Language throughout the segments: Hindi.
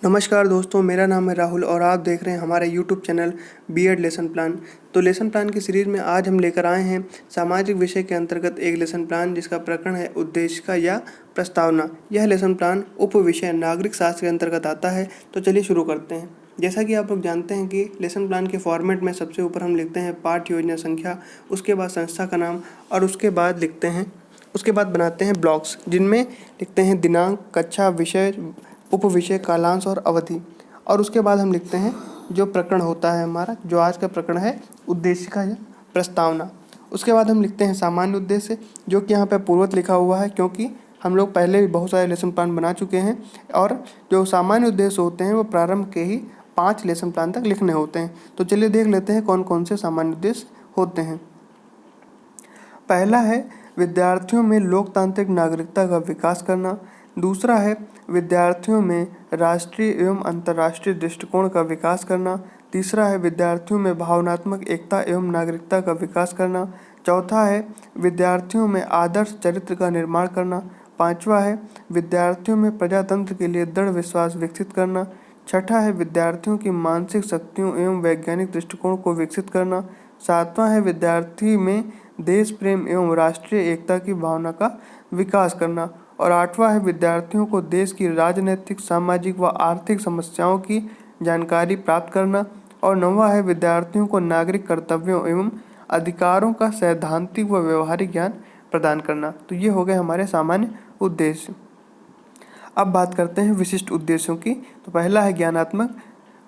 नमस्कार दोस्तों, मेरा नाम है राहुल और आप देख रहे हैं हमारे YouTube channel BEd lesson plan. तो लेसन प्लान की सीरीज़ में आज हम लेकर आए हैं सामाजिक विषय के अंतर्गत एक लेसन प्लान जिसका प्रकरण है उद्देशिका या प्रस्तावना। यह लेसन प्लान उप विषय नागरिक शास्त्र के अंतर्गत आता है। तो चलिए शुरू करते हैं। जैसा कि आप लोग जानते हैं कि लेसन प्लान के फॉर्मेट में सबसे ऊपर हम लिखते हैं पाठ्य योजना संख्या, उसके बाद संस्था का नाम और उसके बाद बनाते हैं ब्लॉक्स जिनमें लिखते हैं दिनांक, कक्षा, विषय, उप विषय, कालांश और अवधि। और उसके बाद हम लिखते हैं जो प्रकरण होता है हमारा, जो आज का प्रकरण है उद्देशिका या प्रस्तावना। उसके बाद हम लिखते हैं सामान्य उद्देश्य, जो कि यहाँ पे पूर्वत लिखा हुआ है क्योंकि हम लोग पहले भी बहुत सारे लेसन प्लान बना चुके हैं और जो सामान्य उद्देश्य होते हैं वो प्रारंभ के ही 5 लेसन प्लान तक लिखने होते हैं। तो चलिए देख लेते हैं कौन कौन से सामान्य उद्देश्य होते हैं। पहला है विद्यार्थियों में लोकतांत्रिक नागरिकता का विकास करना। दूसरा है विद्यार्थियों में राष्ट्रीय एवं अंतर्राष्ट्रीय दृष्टिकोण का विकास करना। तीसरा है विद्यार्थियों में भावनात्मक एकता एवं नागरिकता का विकास करना। चौथा है विद्यार्थियों में आदर्श चरित्र का निर्माण करना। पांचवा है विद्यार्थियों में प्रजातंत्र के लिए दृढ़ विश्वास विकसित करना। छठा है विद्यार्थियों की मानसिक शक्तियों एवं वैज्ञानिक दृष्टिकोण को विकसित करना। सातवां है विद्यार्थी में देश प्रेम एवं राष्ट्रीय एकता की भावना का विकास करना। और आठवां है विद्यार्थियों को देश की राजनीतिक, सामाजिक व आर्थिक समस्याओं की जानकारी प्राप्त करना। और नौवां है विद्यार्थियों को नागरिक कर्तव्यों एवं अधिकारों का सैद्धांतिक व व्यवहारिक ज्ञान प्रदान करना। तो ये हो गए हमारे सामान्य उद्देश्य। अब बात करते हैं विशिष्ट उद्देश्यों की। तो पहला है ज्ञानात्मक।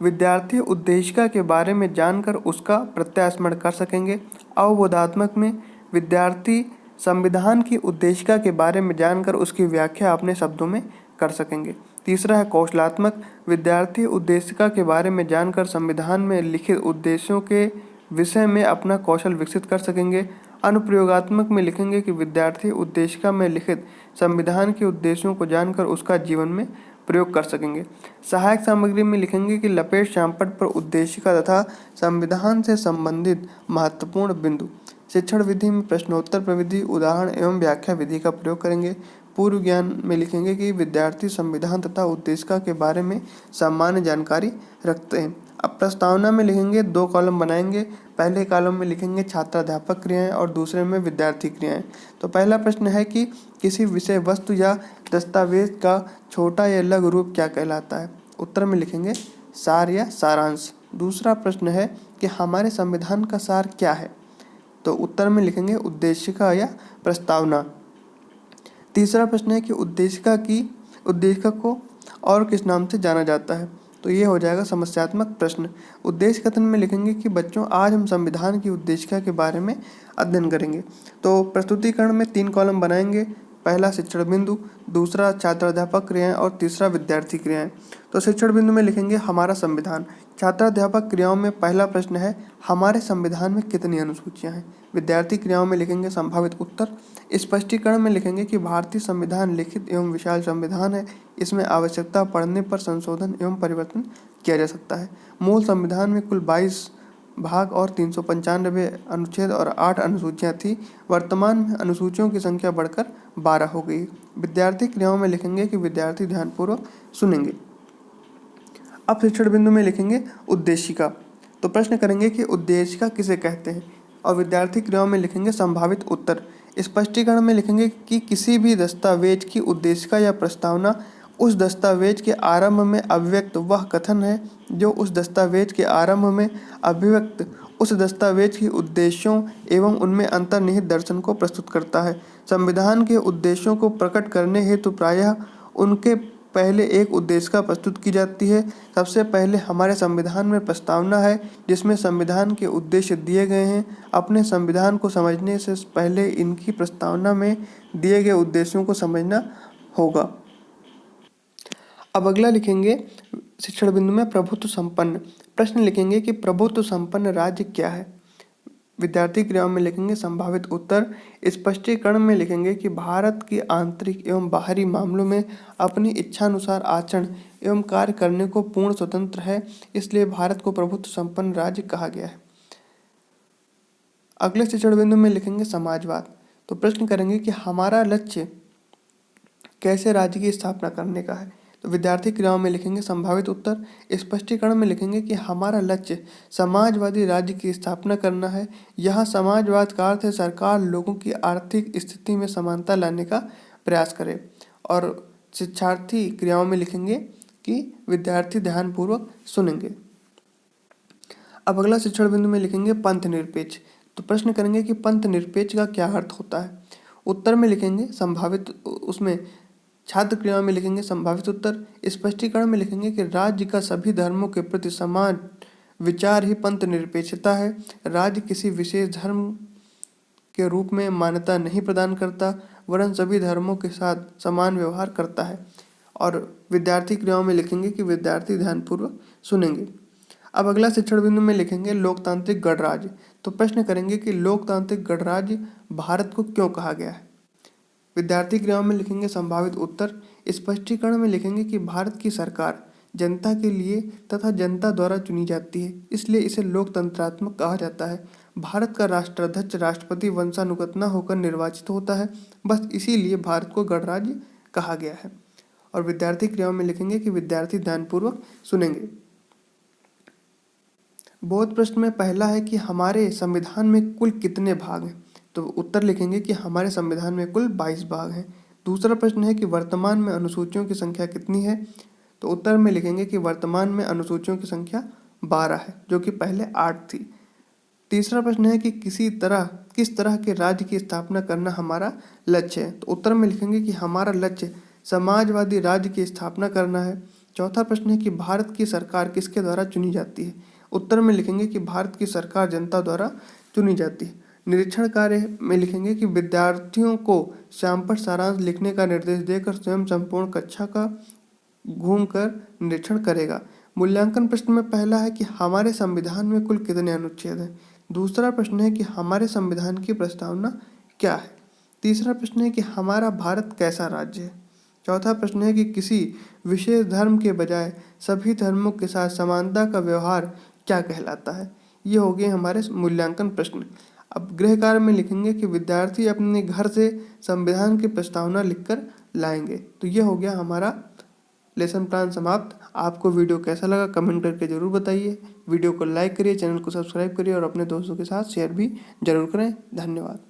विद्यार्थी उद्देशिका के बारे में जानकर उसका प्रत्यास्मरण कर सकेंगे। अवबोधात्मक में विद्यार्थी संविधान की उद्देशिका के बारे में जानकर उसकी व्याख्या अपने शब्दों में कर सकेंगे। तीसरा है कौशलात्मक। विद्यार्थी उद्देशिका के बारे में जानकर संविधान में लिखित उद्देश्यों के विषय में अपना कौशल विकसित कर सकेंगे। अनुप्रयोगात्मक में लिखेंगे कि विद्यार्थी उद्देशिका में लिखित संविधान के उद्देश्यों को जानकर उसका जीवन में प्रयोग कर सकेंगे। सहायक सामग्री में लिखेंगे कि लपेट शामपट पर उद्देशिका तथा संविधान से संबंधित महत्वपूर्ण बिंदु। शिक्षण विधि में प्रश्नोत्तर प्रविधि, उदाहरण एवं व्याख्या विधि का प्रयोग करेंगे। पूर्व ज्ञान में लिखेंगे कि विद्यार्थी संविधान तथा उद्देशिका के बारे में सामान्य जानकारी रखते हैं। अब प्रस्तावना में लिखेंगे, 2 कॉलम बनाएंगे। पहले कॉलम में लिखेंगे छात्राध्यापक क्रियाएं और दूसरे में विद्यार्थी क्रियाएं। तो पहला प्रश्न है कि किसी विषय वस्तु या दस्तावेज का छोटा या लघु रूप क्या कहलाता है। उत्तर में लिखेंगे सार या सारांश। दूसरा प्रश्न है कि हमारे संविधान का सार क्या है। तो उत्तर में लिखेंगे उद्देशिका या प्रस्तावना। तीसरा प्रश्न है कि उद्देशिका को और किस नाम से जाना जाता है। तो ये हो जाएगा समस्यात्मक प्रश्न। उद्देश्य कथन में लिखेंगे कि बच्चों, आज हम संविधान की उद्देशिका के बारे में अध्ययन करेंगे। तो प्रस्तुतिकरण में 3 कॉलम बनाएंगे। पहला शिक्षण बिंदु, दूसरा छात्राध्यापक क्रियाएं और तीसरा विद्यार्थी क्रियाएं। तो शिक्षण बिंदु में लिखेंगे हमारा संविधान। छात्राध्यापक क्रियाओं में पहला प्रश्न है हमारे संविधान में कितनी अनुसूचियां हैं। विद्यार्थी क्रियाओं में लिखेंगे संभावित उत्तर। स्पष्टीकरण में लिखेंगे कि भारतीय संविधान लिखित एवं विशाल संविधान है, इसमें आवश्यकता पड़ने पर संशोधन एवं परिवर्तन किया जा सकता है। मूल संविधान में कुल 22 भाग और 395 अनुच्छेद और 8 अनुसूचियां थी। वर्तमान में अनुसूचियों की संख्या बढ़कर 12 हो गई। विद्यार्थी क्रियाओं में लिखेंगे कि विद्यार्थी ध्यानपूर्वक सुनेंगे। अब शिक्षण बिंदु में लिखेंगे उद्देशिका। तो प्रश्न करेंगे कि उद्देशिका किसे कहते हैं और विद्यार्थी क्रियाओं में लिखेंगे संभावित उत्तर। स्पष्टीकरण में लिखेंगे कि किसी भी दस्तावेज की उद्देशिका या प्रस्तावना उस दस्तावेज के आरंभ में अभिव्यक्त वह कथन है जो उस दस्तावेज के आरंभ में अभिव्यक्त उस दस्तावेज के उद्देश्यों एवं उनमें अंतर्निहित दर्शन को प्रस्तुत करता है। संविधान के उद्देश्यों को प्रकट करने हेतु प्रायः उनके पहले एक उद्देशिका प्रस्तुत की जाती है। सबसे पहले हमारे संविधान में प्रस्तावना है जिसमें संविधान के उद्देश्य दिए गए हैं। अपने संविधान को समझने से पहले इनकी प्रस्तावना में दिए गए उद्देश्यों को समझना होगा। अब अगला लिखेंगे शिक्षण बिंदु में प्रभुत्व संपन्न। प्रश्न लिखेंगे कि प्रभुत्व संपन्न राज्य क्या है। विद्यार्थी क्रियाओं में लिखेंगे संभावित उत्तर। स्पष्टीकरण में लिखेंगे कि भारत की आंतरिक एवं बाहरी मामलों में अपनी इच्छानुसार आचरण एवं कार्य करने को पूर्ण स्वतंत्र है, इसलिए भारत को प्रभुत्व संपन्न राज्य कहा गया है। अगले शिक्षण बिंदु में लिखेंगे समाजवाद। तो प्रश्न करेंगे कि हमारा लक्ष्य कैसे राज्य की स्थापना करने का है। तो विद्यार्थी क्रियाओं में लिखेंगे संभावित उत्तर। स्पष्टीकरण में लिखेंगे कि हमारा लक्ष्य समाजवादी राज्य की स्थापना करना है। यहाँ समाजवाद का अर्थ है सरकार लोगों की आर्थिक स्थिति में समानता लाने का प्रयास करे। और शिक्षार्थी क्रियाओं में लिखेंगे कि विद्यार्थी ध्यानपूर्वक सुनेंगे। अब अगला शिक्षण बिंदु में लिखेंगे पंथ निरपेक्ष। तो प्रश्न करेंगे कि पंथ निरपेक्ष का क्या अर्थ होता है। उत्तर में लिखेंगे संभावित, उसमें छात्र क्रियाओं में लिखेंगे संभावित उत्तर। स्पष्टीकरण में लिखेंगे कि राज्य का सभी धर्मों के प्रति समान विचार ही पंथ निरपेक्षता है। राज्य किसी विशेष धर्म के रूप में मान्यता नहीं प्रदान करता, वरन सभी धर्मों के साथ समान व्यवहार करता है। और विद्यार्थी क्रियाओं में लिखेंगे कि विद्यार्थी ध्यानपूर्वक सुनेंगे। अब अगला शिक्षण बिंदु में लिखेंगे लोकतांत्रिक गणराज्य। तो प्रश्न करेंगे कि लोकतांत्रिक गणराज्य भारत को क्यों कहा गया है। विद्यार्थी क्रियाओं में लिखेंगे संभावित उत्तर। स्पष्टीकरण में लिखेंगे कि भारत की सरकार जनता के लिए तथा जनता द्वारा चुनी जाती है, इसलिए इसे लोकतंत्रात्मक कहा जाता है। भारत का राष्ट्राध्यक्ष राष्ट्रपति वंशानुगत न होकर निर्वाचित होता है, बस इसीलिए भारत को गणराज्य कहा गया है। और विद्यार्थी क्रियाओं में लिखेंगे कि विद्यार्थी ध्यानपूर्वक सुनेंगे। बोध प्रश्न में पहला है कि हमारे संविधान में कुल कितने भाग हैं। तो उत्तर लिखेंगे कि हमारे संविधान में कुल 22 भाग हैं। दूसरा प्रश्न है कि वर्तमान में अनुसूचियों की संख्या कितनी है। तो उत्तर में लिखेंगे कि वर्तमान में अनुसूचियों की संख्या 12 है, जो कि पहले 8 थी। तीसरा प्रश्न है कि किस तरह के राज्य की स्थापना करना हमारा लक्ष्य है। तो उत्तर में लिखेंगे कि हमारा लक्ष्य समाजवादी राज्य की स्थापना करना है। चौथा प्रश्न है कि भारत की सरकार किसके द्वारा चुनी जाती है। उत्तर में लिखेंगे कि भारत की सरकार जनता द्वारा चुनी जाती है। निरीक्षण कार्य में लिखेंगे कि विद्यार्थियों को श्यामपट्ट सारांश लिखने का निर्देश देकर स्वयं संपूर्ण कक्षा का घूमकर निरीक्षण करेगा। मूल्यांकन प्रश्न में पहला है कि हमारे संविधान में कुल कितने अनुच्छेद हैं। दूसरा प्रश्न है कि हमारे संविधान की प्रस्तावना क्या है। तीसरा प्रश्न है कि हमारा भारत कैसा राज्य है। चौथा प्रश्न है कि किसी विशेष धर्म के बजाय सभी धर्मों के साथ समानता का व्यवहार क्या कहलाता है। ये हो गए हमारे मूल्यांकन प्रश्न। अब गृह कार्य में लिखेंगे कि विद्यार्थी अपने घर से संविधान की प्रस्तावना लिखकर लाएंगे। तो ये हो गया हमारा लेसन प्लान समाप्त। आपको वीडियो कैसा लगा कमेंट करके ज़रूर बताइए। वीडियो को लाइक करिए, चैनल को सब्सक्राइब करिए और अपने दोस्तों के साथ शेयर भी जरूर करें। धन्यवाद।